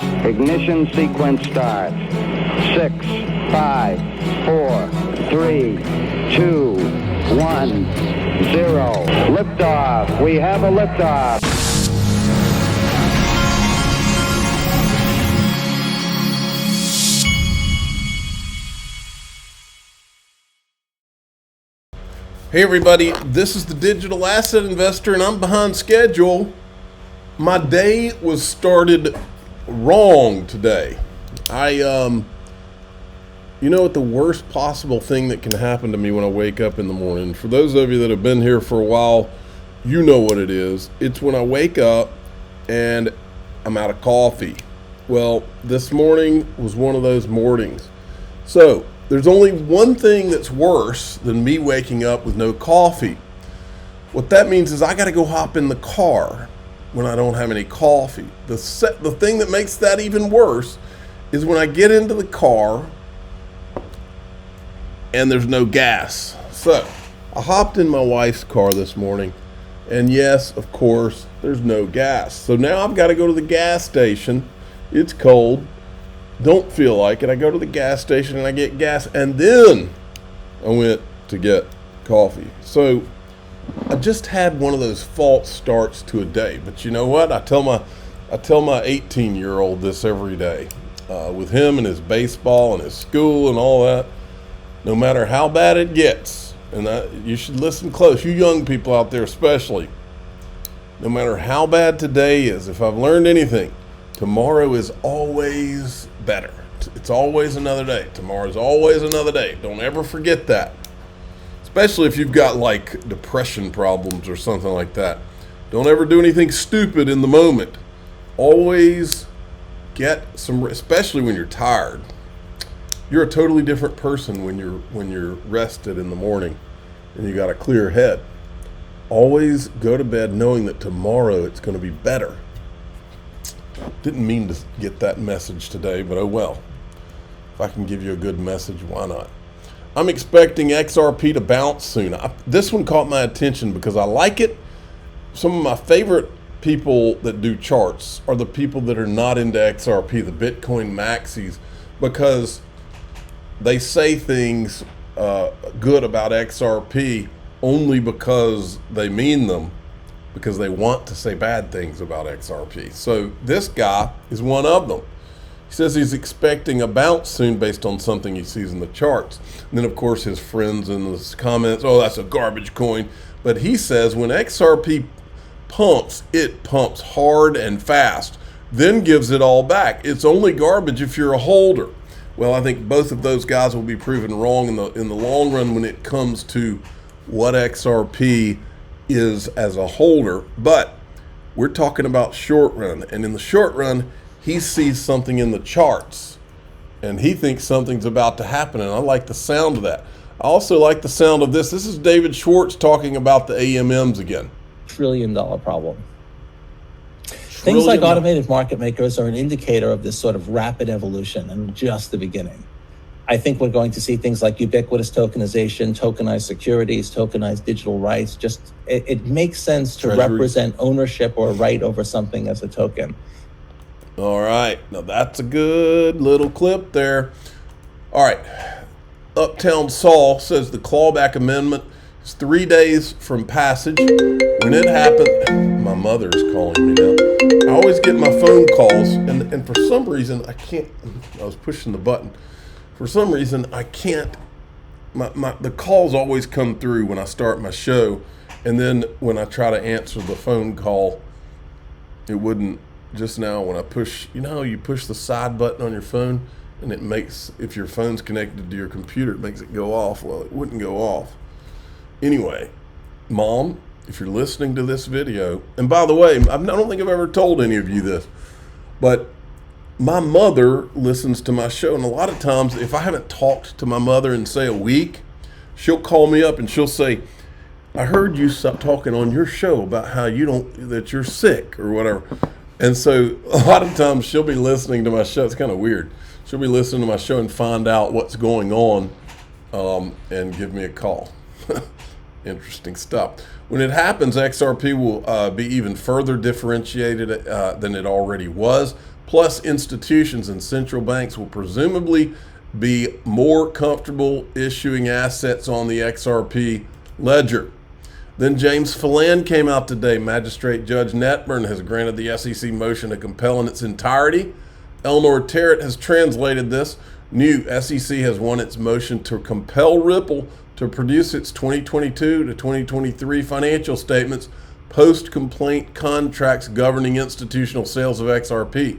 Ignition sequence start. 6, 5, 4, 3, 2, 1, 0. Liftoff. We have a liftoff. Hey everybody, this is the Digital Asset Investor and I'm behind schedule. My day was started wrong today. You know what the worst possible thing that can happen to me when I wake up in the morning? For those of you that have been here for a while, you know what it is. It's when I wake up and I'm out of coffee. Well, this morning was one of those mornings. So, there's only one thing that's worse than me waking up with no coffee. What that means is I got to go hop in the car when I don't have any coffee. The thing that makes that even worse is when I get into the car and there's no gas. So I hopped in my wife's car this morning, and yes, of course, there's no gas. So now I've got to go to the gas station. It's cold. Don't feel like it. I go to the gas station and I get gas, and then I went to get coffee. So I just had one of those false starts to a day. But you know what? I tell my 18-year-old this every day. With him and his baseball and his school and all that, no matter how bad it gets, and you should listen close, you young people out there especially, no matter how bad today is, if I've learned anything, tomorrow is always better. It's always another day. Tomorrow's always another day. Don't ever forget that. Especially if you've got like depression problems or something like that. Don't ever do anything stupid in the moment. Always get some, especially when you're tired. You're a totally different person when you're rested in the morning and you got a clear head. Always go to bed knowing that tomorrow it's going to be better. Didn't mean to get that message today, but oh well. If I can give you a good message, why not? I'm expecting XRP to bounce soon. This one caught my attention because I like it. Some of my favorite people that do charts are the people that are not into XRP, the Bitcoin maxis, because they say things good about XRP only because they mean them, because they want to say bad things about XRP. So this guy is one of them. He says he's expecting a bounce soon based on something he sees in the charts. And then of course his friends in the comments, oh, that's a garbage coin. But he says when XRP pumps, it pumps hard and fast, then gives it all back. It's only garbage if you're a holder. Well, I think both of those guys will be proven wrong in the long run when it comes to what XRP is as a holder, but we're talking about short run, and in the short run he sees something in the charts and he thinks something's about to happen, and I like the sound of that. I also like the sound of this. This is David Schwartz talking about the AMMs again. $1 trillion problem. Things like automated market makers are an indicator of this sort of rapid evolution and just the beginning. I think we're going to see things like ubiquitous tokenization, tokenized securities, tokenized digital rights. Just it makes sense to represent ownership or right over something as a token. All right, now that's a good little clip there. All right, Uptown Saul says the clawback amendment is 3 days from passage. When it happened, my mother is calling me now. I always get my phone calls, and for some reason I can't. I was pushing the button. For some reason, I can't, the calls always come through when I start my show, and then when I try to answer the phone call, it wouldn't. Just now when I push, you know how you push the side button on your phone, and it makes, if your phone's connected to your computer, it makes it go off. Well, it wouldn't go off. Anyway, Mom, if you're listening to this video, and by the way, I don't think I've ever told any of you this, but my mother listens to my show, and a lot of times if I haven't talked to my mother in say a week, she'll call me up and she'll say, I heard you stop talking on your show about how that you're sick or whatever. And so a lot of times she'll be listening to my show. It's kind of weird. She'll be listening to my show and find out what's going on and give me a call. Interesting stuff. When it happens, XRP will be even further differentiated than it already was. Plus, institutions and central banks will presumably be more comfortable issuing assets on the XRP ledger. Then James Phelan came out today. Magistrate Judge Netburn has granted the SEC motion to compel in its entirety. Eleanor Terrett has translated this. New SEC has won its motion to compel Ripple to produce its 2022 to 2023 financial statements, post-complaint contracts governing institutional sales of XRP,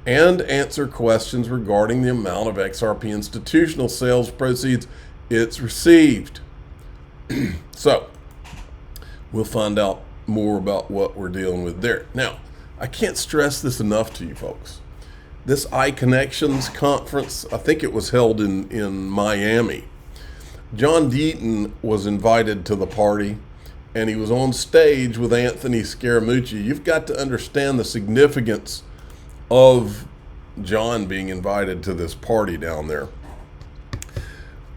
and answer questions regarding the amount of XRP institutional sales proceeds it's received. So, we'll find out more about what we're dealing with there. Now, I can't stress this enough to you folks. This iConnections conference, I think it was held in Miami. John Deaton was invited to the party, and he was on stage with Anthony Scaramucci. You've got to understand the significance of John being invited to this party down there.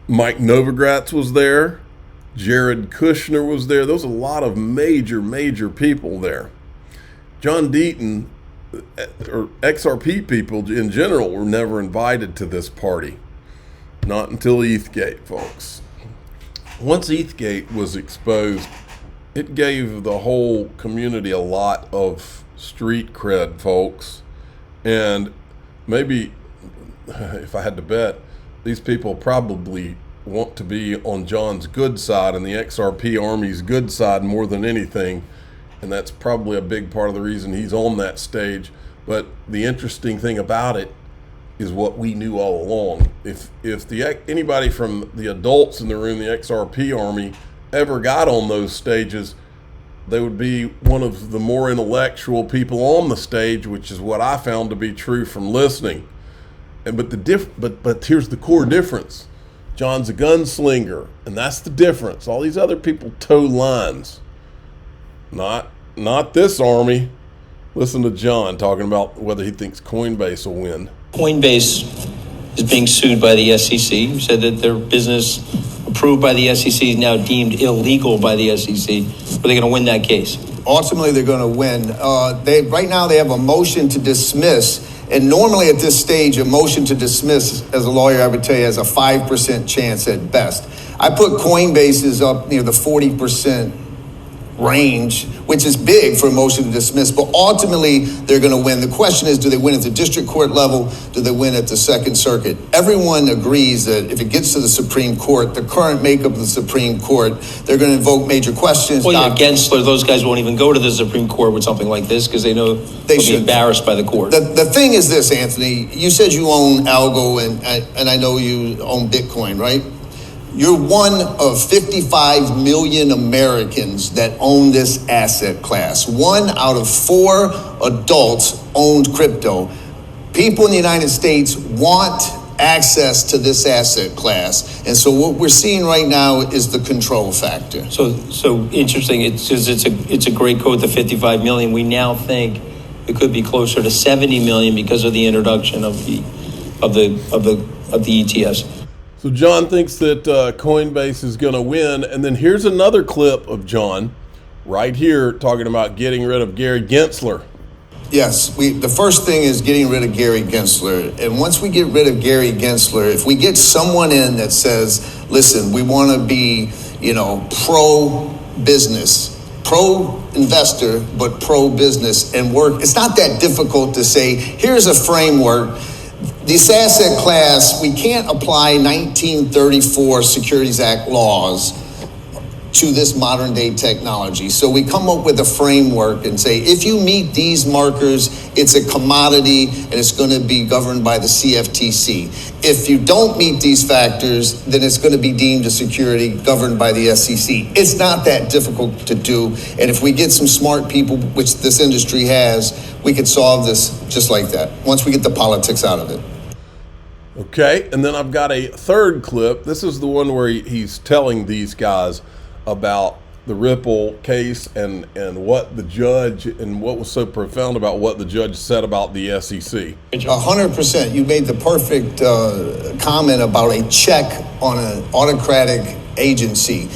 Mike Novogratz was there. Jared Kushner was there. There was a lot of major people there. John Deaton, or XRP people in general, were never invited to this party. Not until ETHgate, folks. Once ETHgate was exposed, it gave the whole community a lot of street cred, folks. And maybe, if I had to bet, these people probably want to be on John's good side and the XRP Army's good side more than anything. And that's probably a big part of the reason he's on that stage. But the interesting thing about it is what we knew all along. If anybody from the adults in the room, the XRP Army, ever got on those stages, they would be one of the more intellectual people on the stage, which is what I found to be true from listening. And but here's the core difference. John's a gunslinger, and that's the difference. All these other people toe lines. Not this army. Listen to John talking about whether he thinks Coinbase will win. Coinbase is being sued by the SEC. You said that their business approved by the SEC is now deemed illegal by the SEC. Are they going to win that case? Ultimately, they're going to win. Right now they have a motion to dismiss. And normally at this stage, a motion to dismiss, as a lawyer, I would tell you, has a 5% chance at best. I put Coinbase's up near the 40% range, which is big for a motion to dismiss, but ultimately they're going to win. The question is, do they win at the district court level? Do they win at the Second Circuit? Everyone agrees that if it gets to the Supreme Court, the current makeup of the Supreme Court, they're going to invoke major questions. Well, yeah, Gensler, those guys won't even go to the Supreme Court with something like this because they know they'll be embarrassed by the court. The thing is this, Anthony, you said you own Algo and I know you own Bitcoin, right? You're one of 55 million Americans that own this asset class. 1 out of 4 adults owned crypto. People in the United States want access to this asset class. And so what we're seeing right now is the control factor. So interesting. It's a great quote, the 55 million. We now think it could be closer to 70 million because of the introduction of the ETFs. So John thinks that Coinbase is going to win. And then here's another clip of John right here talking about getting rid of Gary Gensler. Yes, the first thing is getting rid of Gary Gensler. And once we get rid of Gary Gensler, if we get someone in that says, listen, we want to be, pro-business, pro-investor, but pro-business and work. It's not that difficult to say, here's a framework. This asset class, we can't apply 1934 Securities Act laws to this modern day technology. So we come up with a framework and say, if you meet these markers, it's a commodity and it's going to be governed by the CFTC. If you don't meet these factors, then it's going to be deemed a security governed by the SEC. It's not that difficult to do. And if we get some smart people, which this industry has, we could solve this just like that, once we get the politics out of it. Okay, and then I've got a third clip. This is the one where he's telling these guys about the Ripple case and what the judge and what was so profound about what the judge said about the SEC. 100%. You made the perfect comment about a check on an autocratic agency.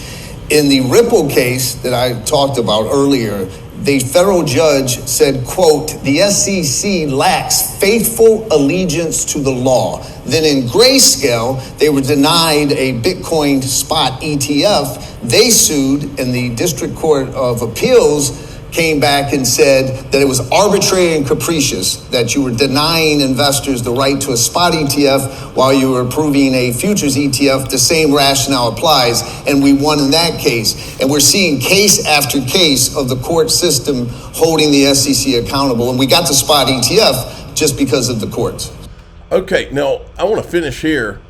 In the Ripple case that I talked about earlier, the federal judge said, quote, the SEC lacks faithful allegiance to the law. Then in grayscale, they were denied a Bitcoin spot ETF. They sued, and the District Court of Appeals came back and said that it was arbitrary and capricious, that you were denying investors the right to a spot ETF while you were approving a futures ETF. The same rationale applies, and we won in that case. And we're seeing case after case of the court system holding the SEC accountable, and we got the spot ETF just because of the courts. Okay, now I want to finish here.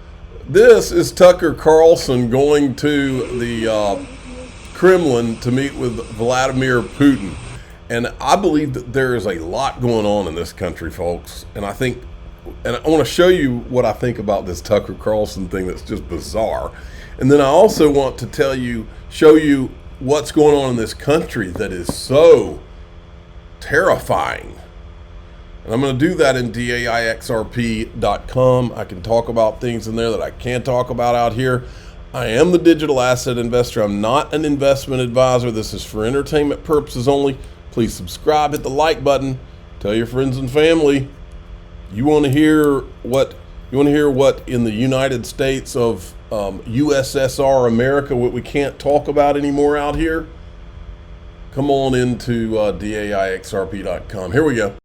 This is Tucker Carlson going to the Kremlin to meet with Vladimir Putin. And I believe that there is a lot going on in this country, folks. And I want to show you what I think about this Tucker Carlson thing that's just bizarre. And then I also want to show you what's going on in this country that is so terrifying. And I'm going to do that in DAIXRP.com. I can talk about things in there that I can't talk about out here. I am the digital asset investor. I'm not an investment advisor. This is for entertainment purposes only. Please subscribe, hit the like button, tell your friends and family. You want to hear what in the United States of USSR America, what we can't talk about anymore out here? Come on into DAIXRP.com. Here we go.